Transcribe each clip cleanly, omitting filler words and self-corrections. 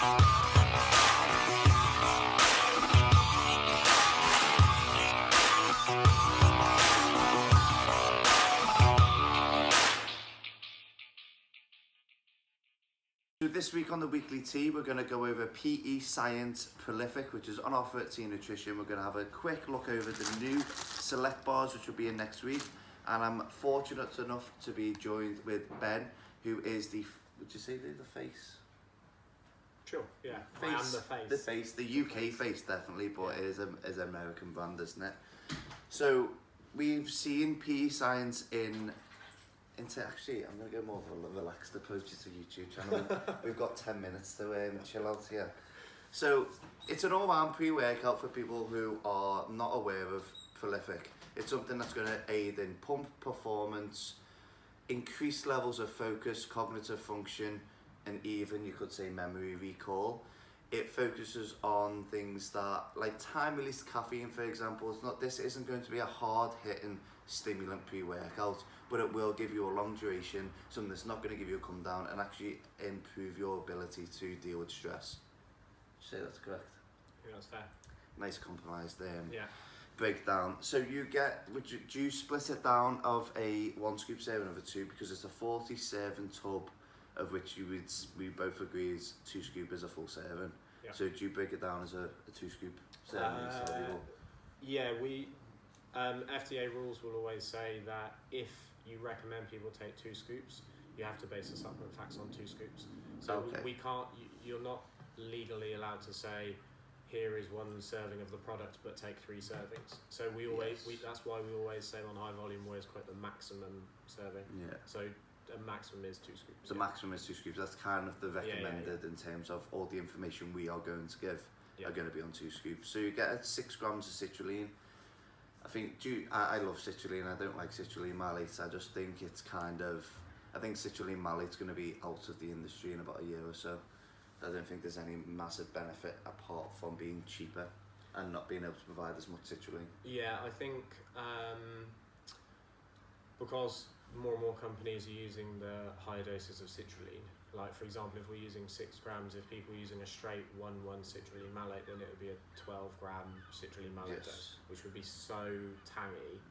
So this week on the Weekly Tea, we're going to go over PEScience Prolific, which is on offer at tnutrition. We're going to have a quick look over the new select bars, which will be in next week. And I'm fortunate enough to be joined with Ben, who is the, would you say the face? Sure, yeah. Face, I am the face. The face, the UK face definitely, but it is an American brand, isn't it? So we've seen PEScience actually, I'm going to go more of a relaxed approach to YouTube channel. We've got 10 minutes to chill out here. So it's an all-round pre-workout for people who are not aware of Prolific. It's something that's going to aid in pump performance, increased levels of focus, cognitive function, and even, you could say, memory recall. It focuses on things that, like time-released caffeine, for example. This isn't going to be a hard-hitting stimulant pre-workout, but it will give you a long duration, something that's not going to give you a come down and actually improve your ability to deal with stress. Say that's correct. I think that's fair. Nice compromise there. Yeah. Breakdown. So you get, do you split it down of a 1 scoop serving of a 2, because it's a 40 serving tub, of which we both agree is 2 scoop is a full serving. Yeah. So do you break it down as a 2 scoop serving? Yeah, FDA rules will always say that if you recommend people take 2 scoops, you have to base the supplement facts on 2 scoops. So okay. we can't, you're not legally allowed to say, here is 1 serving of the product, but take 3 servings. So we always, that's why we always say on high volume, we always quote the maximum serving. Yeah. So a maximum is 2 scoops. The maximum is 2 scoops. That's kind of the recommended in terms of all the information we are going to give are going to be on 2 scoops. So you get 6 grams of citrulline. I think, I love citrulline. I don't like citrulline malate. I just think it's kind of, I think citrulline malate's going to be out of the industry in about a year or so. I don't think there's any massive benefit apart from being cheaper and not being able to provide as much citrulline. Yeah, I think because more and more companies are using the higher doses of citrulline. Like, for example, if we're using 6 grams, if people are using a straight 1,1 citrulline malate, then it would be a 12-gram citrulline malate dose, which would be so tangy.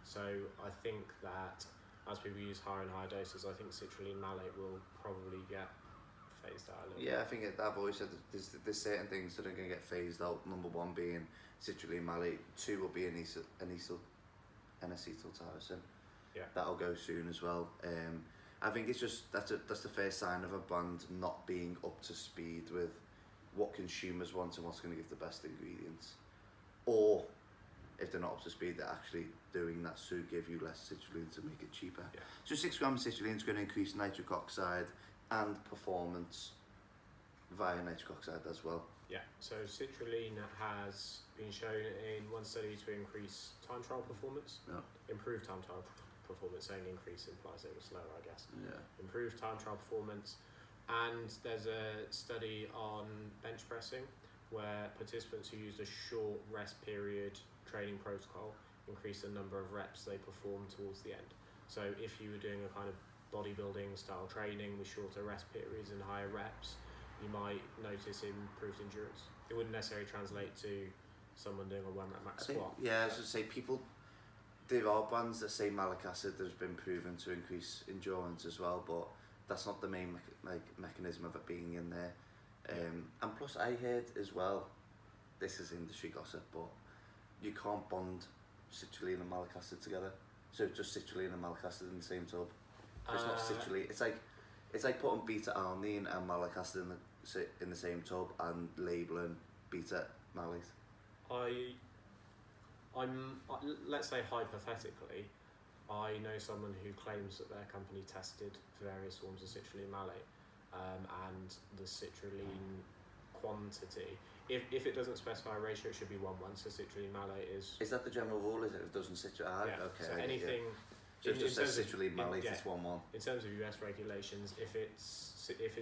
So I think that as people use higher and higher doses, I think citrulline malate will probably get phased out a little bit. I think I've always said that there's certain things that are going to get phased out. Number 1 being citrulline malate, 2 will be an acetyltyrosine. Yeah. That'll go soon as well. I think it's just that's the first sign of a brand not being up to speed with what consumers want and what's going to give the best ingredients, or if they're not up to speed, they're actually doing that to give you less citrulline to make it cheaper. Yeah. So 6 grams of citrulline is going to increase nitric oxide and performance via nitric oxide as well. Yeah, so citrulline has been shown in 1 study to increase time trial performance, improve time trial performance. Saying increase implies it was slower, I guess. Yeah. Improve time trial performance, and there's a study on bench pressing where participants who used a short rest period training protocol increased the number of reps they performed towards the end. So if you were doing a kind of bodybuilding style training with shorter rest periods and higher reps, you might notice improved endurance. It wouldn't necessarily translate to someone doing a 1 rep max squat. Yeah, I was going to say, there are brands that say malic acid has been proven to increase endurance as well, but that's not the main mechanism of it being in there. And plus, I heard as well, this is industry gossip, but you can't bond citrulline and malic acid together. So just citrulline and malic acid in the same tub. It's not citrulline. It's like putting beta-alanine and malic acid in the same tub and labelling beta-malate. Let's say hypothetically, I know someone who claims that their company tested various forms of citrulline malate, and the citrulline quantity, if it doesn't specify a ratio, it should be 1:1. So citrulline malate is. Is that the general rule? Is it? If it doesn't citrulline? Yeah. Okay. So anything. So it just says citrulline malate, it's 1:1. In terms of US regulations, if it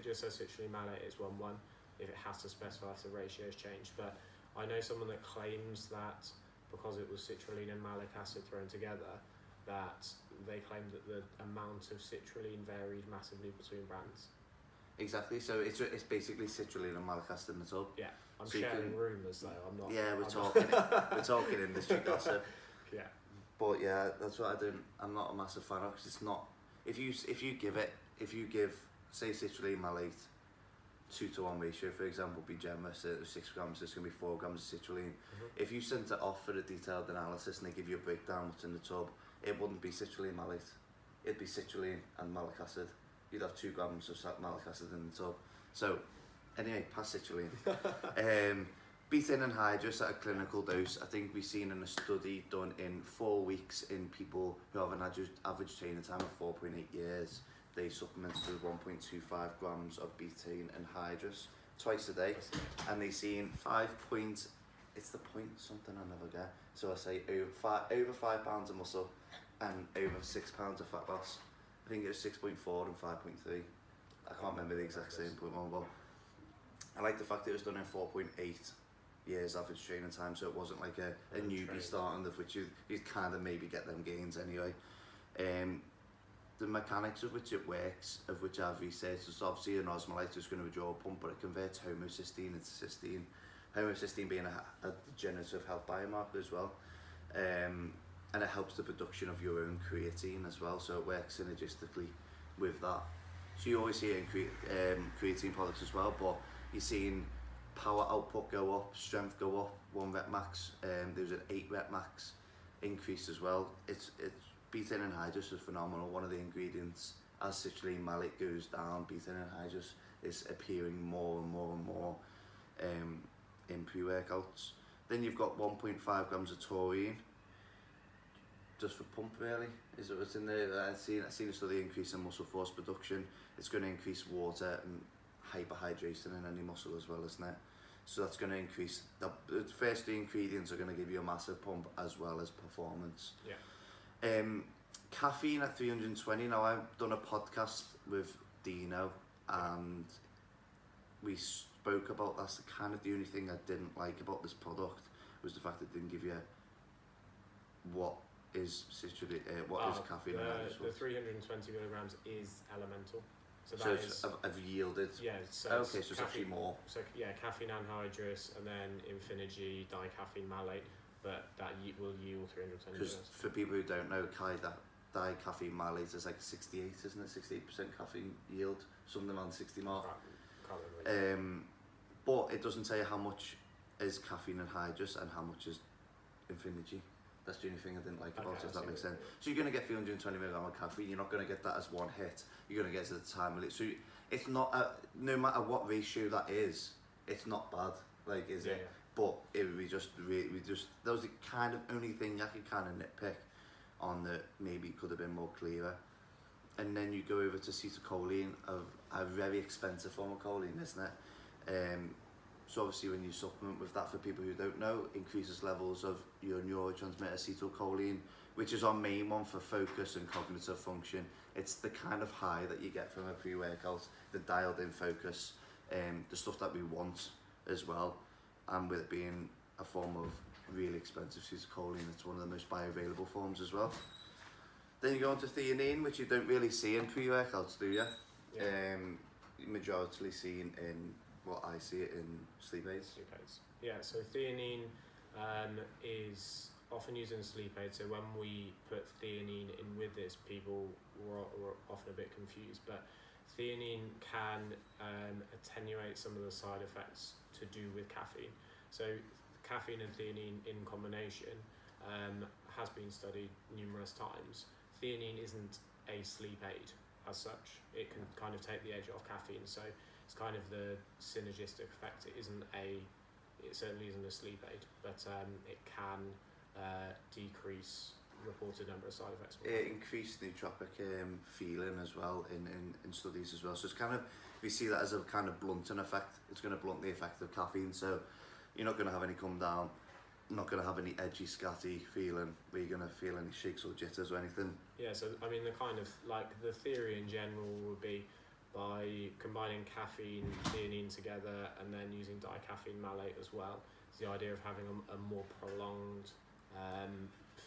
just says citrulline malate, it's 1:1. If it has to specify if the ratio has changed, but I know someone that claims that because it was citrulline and malic acid thrown together, that they claimed that the amount of citrulline varied massively between brands. Exactly. So it's basically citrulline and malic acid in the tub. Yeah. I'm so sharing rumours though. I'm not. Yeah, we're talking industry gossip. Yeah. But yeah, that's what I do. I'm not a massive fan of, because it's not. If you give say citrulline malate 2-to-1 ratio, for example, be generous, 6 grams, it's going to be 4 grams of citrulline. If you sent it off for a detailed analysis and they give you a breakdown what's in the tub, it wouldn't be citrulline malate. It'd be citrulline and malic acid. You'd have 2 grams of malic acid in the tub. So, anyway, past citrulline. Betaine anhydrous at a clinical dose. I think we've seen in a study done in 4 weeks in people who have an average training time of 4.8 years. They supplemented with 1.25 grams of betaine anhydrous twice a day, and they seen it's the point something I never get. So I say over 5 pounds of muscle and over 6 pounds of fat loss. I think it was 6.4 and 5.3. I can't remember the exact same point one, but I like the fact that it was done in 4.8 years average training time, so it wasn't like a newbie starting, of which you'd kind of maybe get them gains anyway. The mechanics of which it works, of which I've researched, is obviously an osmolyte is going to withdraw a pump, but it converts homocysteine into cysteine. Homocysteine being a degenerative health biomarker as well. And it helps the production of your own creatine as well, so it works synergistically with that. So you always see it in creatine products as well, but you're seeing power output go up, strength go up, 1 rep max. There's an 8 rep max increase as well. It's betaine anhydrous is phenomenal. One of the ingredients, as citrulline malate goes down, betaine anhydrous is appearing more and more and more in pre-workouts. Then you've got 1.5 grams of taurine, just for pump really, is it what's in there. I've seen a study increase in muscle force production. It's going to increase water and hyperhydration in any muscle as well, isn't it? So that's going to increase, the first 3 ingredients are going to give you a massive pump as well as performance. Yeah. Caffeine at 320. Now, I've done a podcast with Dino and we spoke about that's kind of the only thing I didn't like about this product, was the fact that it didn't give you what is citrulline, is caffeine. The 320 milligrams is elemental. So that is have yielded. Yeah. So okay, so it's actually more. So yeah, caffeine anhydrous and then Infinergy dicaffeine malate, but that will yield 320. Because for people who don't know, dicaffeine malate is like 68, isn't it? 68% caffeine yield, something around 60 mark. Can't remember. But it doesn't say how much is caffeine anhydrous and how much is Infinergy. That's the only thing I didn't like about it, if that makes sense. So you're going to get 320 milligram of caffeine, you're not going to get that as one hit, you're going to get it at the time of it. So it's not, no matter what ratio that is, it's not bad, like, is it? Yeah. But we just, that was the kind of only thing I could kind of nitpick on that maybe could have been more clearer. And then you go over to acetylcholine, a very expensive form of choline, isn't it? So obviously when you supplement with that, for people who don't know, increases levels of your neurotransmitter acetylcholine, which is our main one for focus and cognitive function. It's the kind of high that you get from a pre-workout, the dialed in focus, the stuff that we want as well. And with it being a form of really expensive acetylcholine, it's one of the most bioavailable forms as well. Then you go on to theanine, which you don't really see in pre-workouts, do you? Yeah. Majority seen in, I see it in sleep aids. Yeah, so theanine is often used in sleep aids. So when we put theanine in with this, people were often a bit confused. But theanine can attenuate some of the side effects to do with caffeine. So caffeine and theanine in combination has been studied numerous times. Theanine isn't a sleep aid as such. It can kind of take the edge off caffeine. So it's kind of the synergistic effect. It certainly isn't a sleep aid, but it can decrease reported number of side effects. It increased nootropic feeling as well in studies as well. So it's kind of, we see that as a kind of blunting effect. It's going to blunt the effect of caffeine. So you're not going to have any come down, not going to have any edgy, scatty feeling where you're going to feel any shakes or jitters or anything. Yeah, so I mean the kind of, like, the theory in general would be by combining caffeine, theanine together and then using dicaffeine malate as well. It's the idea of having a more prolonged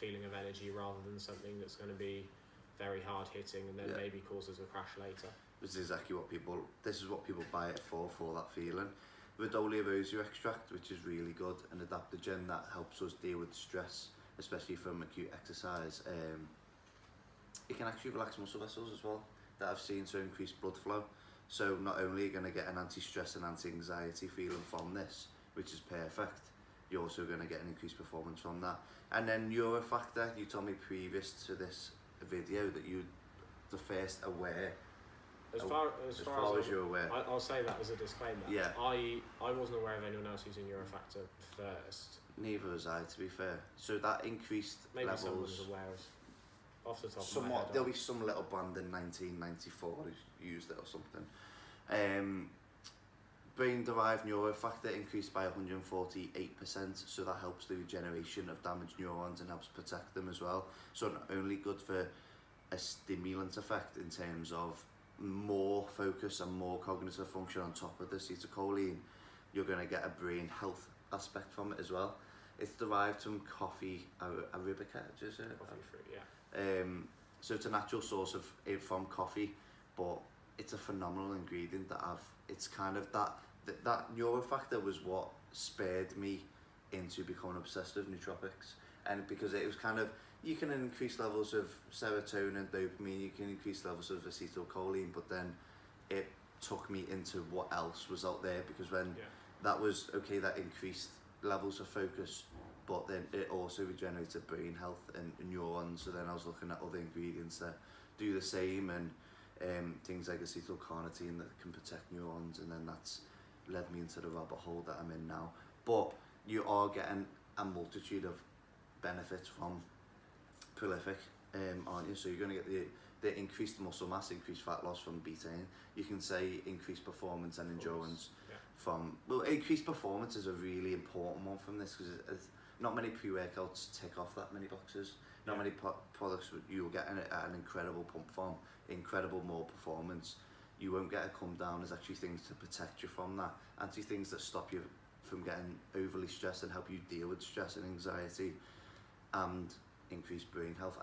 feeling of energy rather than something that's going to be very hard hitting and then maybe causes a crash later. which is exactly what this is what people buy it for that feeling. Rhodiola rosea extract, which is really good, and adaptogen that helps us deal with stress, especially from acute exercise. It can actually relax muscle vessels as well, that I've seen to increase blood flow. So not only are you going to get an anti-stress and anti-anxiety feeling from this, which is perfect, you're also going to get an increased performance from that. And then Neurofactor, you told me previous to this video that you the first aware. As far as you're aware. I'll say that as a disclaimer. Yeah. I wasn't aware of anyone else using Neurofactor first. Neither was I, to be fair. So that increased maybe levels. someone's aware of, off the top of my head. There'll be some little band in 1994 who used it or something. Brain-derived neurofactor increased by 148%, so that helps the regeneration of damaged neurons and helps protect them as well. So not only good for a stimulant effect in terms of more focus and more cognitive function on top of the acetylcholine, you're going to get a brain health aspect from it as well. It's derived from coffee arabica, is it? Coffee fruit, yeah. So it's a natural source of it from coffee, but it's a phenomenal ingredient it's kind of that neurofactor was what spurred me into becoming obsessed with nootropics. And because it was kind of, you can increase levels of serotonin, dopamine, you can increase levels of acetylcholine, but then it took me into what else was out there, because when that was okay, that increased levels of focus, but then it also regenerated brain health and neurons. So then I was looking at other ingredients that do the same, and things like acetylcarnitine that can protect neurons, and then that's led me into the rabbit hole that I'm in now. But you are getting a multitude of benefits from prolific, aren't you? So you're going to get the increased muscle mass, increased fat loss from betaine. You can say increased performance and endurance from, well, increased performance is a really important one from this, because not many pre-workouts tick off that many boxes. Not many products you'll get at an incredible pump form, incredible more performance. You won't get a come down. There's actually things to protect you from that, actually things that stop you from getting overly stressed and help you deal with stress and anxiety, and increase brain health.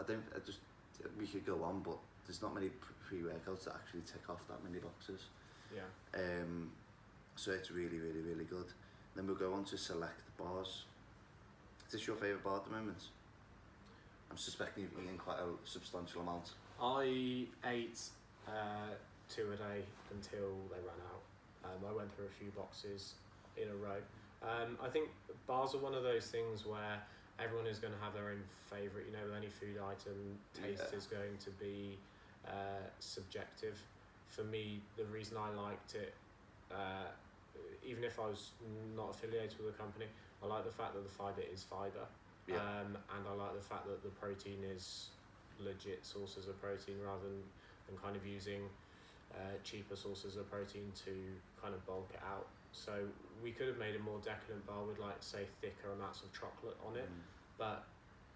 We could go on, but there's not many pre-workouts that actually tick off that many boxes. Yeah. So it's really, really, really good. Then we'll go on to select bars. Is this your favourite bar at the moment? I'm suspecting you've eaten quite a substantial amount. I ate 2 a day until they ran out. I went through a few boxes in a row. I think bars are one of those things where everyone is going to have their own favourite. You know, with any food item, taste is going to be subjective. For me, the reason I liked it, even if I was not affiliated with the company, I like the fact that the fibre is fibre. And I like the fact that the protein is legit sources of protein, rather than kind of using cheaper sources of protein to kind of bulk it out. So we could have made a more decadent bar with, like, say, thicker amounts of chocolate on it, but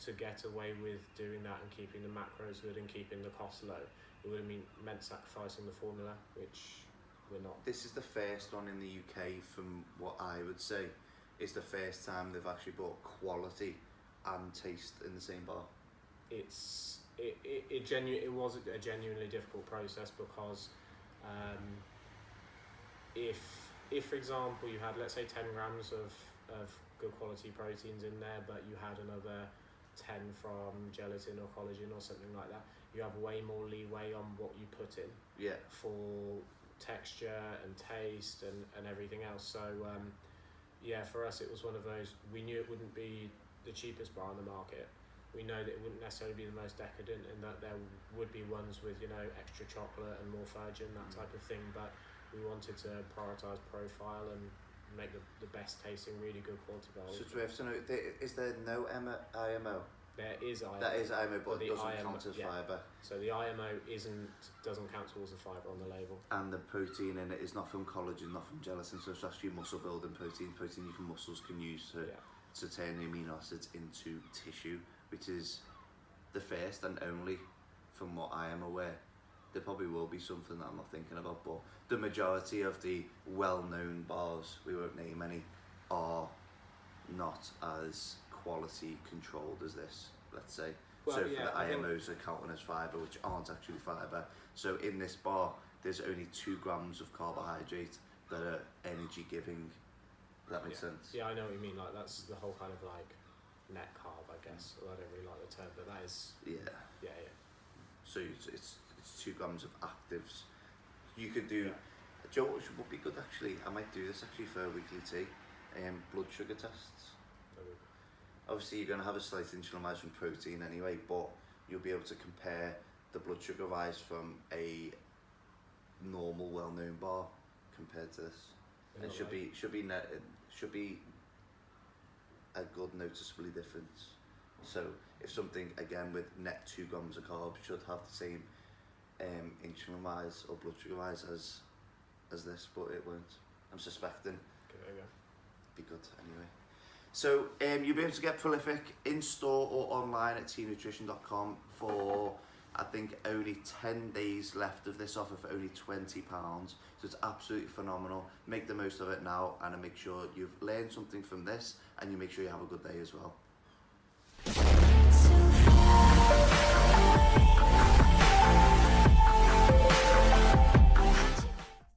to get away with doing that and keeping the macros good and keeping the cost low, it would have meant sacrificing the formula, which we're not. This is the first one in the UK, from what I would say, is the first time they've actually brought quality and taste in the same bar. It was a genuinely difficult process, because if for example you had, let's say, 10 grams of good quality proteins in there, but you had another 10 from gelatin or collagen or something like that, you have way more leeway on what you put in for texture and taste and everything else. So for us it was one of those, we knew it wouldn't be the cheapest bar on the market. We know that it wouldn't necessarily be the most decadent, and that there would be ones with, you know, extra chocolate and more fudge and that type of thing, but we wanted to prioritise profile and make the best tasting, really good quality bars. So do we have to know, is there no IMO? There is IMO. That is IMO, but it doesn't IMO, count as fibre. So the IMO doesn't count towards the fibre on the label. And the protein in it is not from collagen, not from gelatin, so it's actually muscle building protein muscles can use to turn the amino acids into tissue, which is the first and only, from what I am aware. There probably will be something that I'm not thinking about, but the majority of the well-known bars, we won't name any, are not as quality controlled as this, let's say. So for the IMOs are counting as fibre, which aren't actually fibre. So in this bar, there's only 2 grams of carbohydrate that are energy giving. Does that make sense? Yeah, I know what you mean. Like that's the whole kind of like net carb, I guess. Well, I don't really like the term, but that is. Yeah. So it's 2 grams of actives. You could do. Joe, what would be good actually? I might do this actually for a weekly tea. Blood sugar tests. Obviously, you're going to have a slight insulin rise from protein anyway, but you'll be able to compare the blood sugar rise from a normal, well-known bar compared to this. It should be a good noticeably difference. So if something again with net 2 grams of carbs should have the same insulin rise or blood sugar rise as this, but it won't. I'm suspecting. Be good anyway. So you'll be able to get Prolific in store or online at tnutrition.com for, I think, only 10 days left of this offer for only £20. So it's absolutely phenomenal. Make the most of it now, and make sure you've learned something from this, and you make sure you have a good day as well.